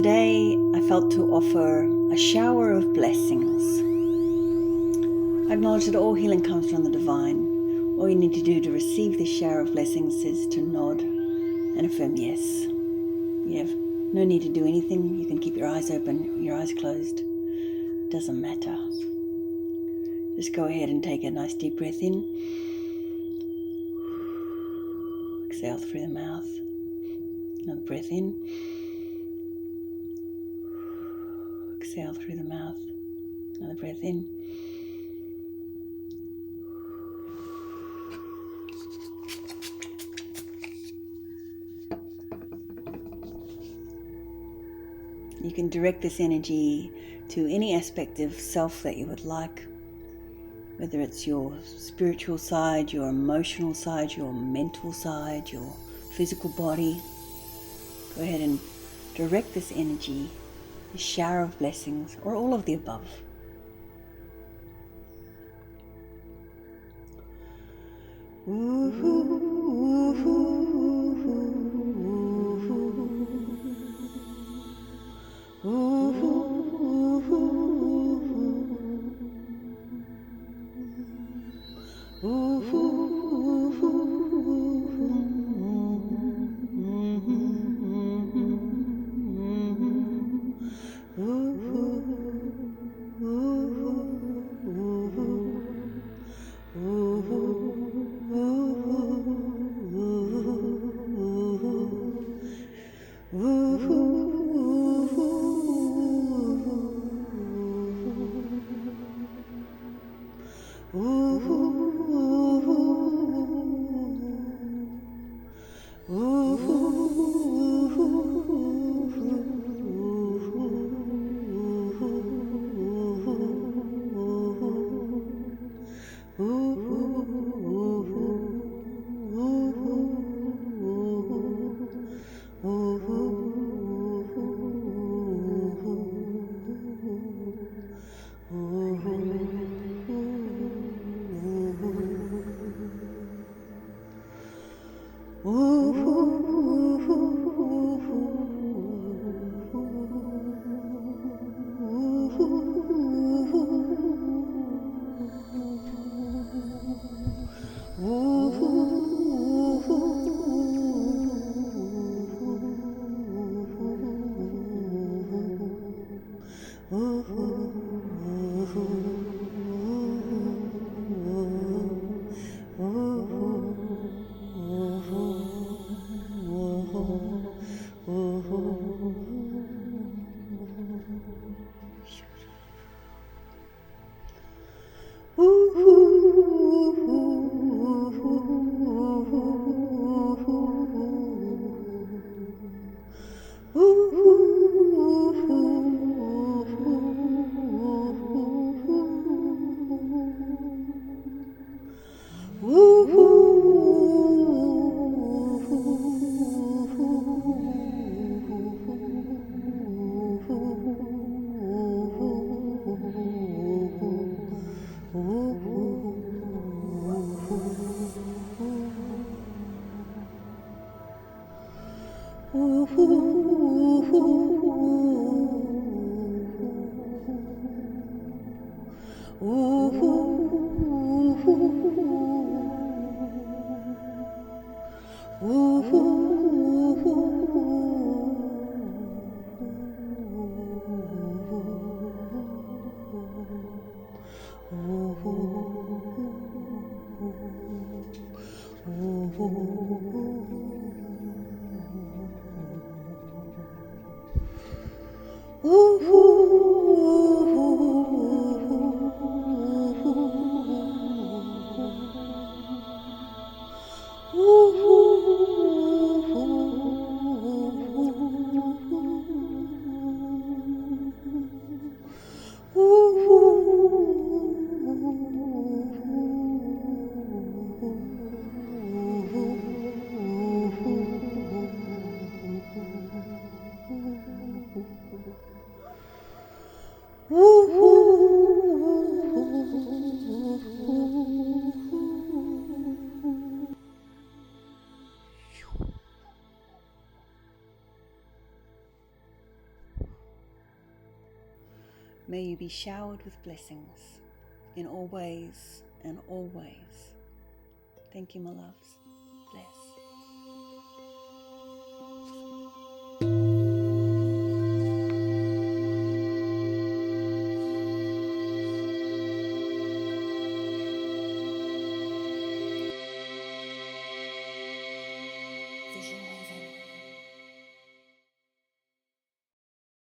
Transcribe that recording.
Today I felt to offer a shower of blessings. I acknowledge that all healing comes from the divine. All you need to do to receive this shower of blessings is to nod and affirm yes. You have no need to do anything. You can keep your eyes open, your eyes closed. It doesn't matter. Just go ahead and take a nice deep breath in. Exhale through the mouth. Another breath in. Exhale through the mouth. Another breath in. You can direct this energy to any aspect of self that you would like, whether it's your spiritual side, your emotional side, your mental side, your physical body. Go ahead and direct this energy, a shower of blessings, or all of the above. May you be showered with blessings in all ways and always. Thank you, my loves. Bless.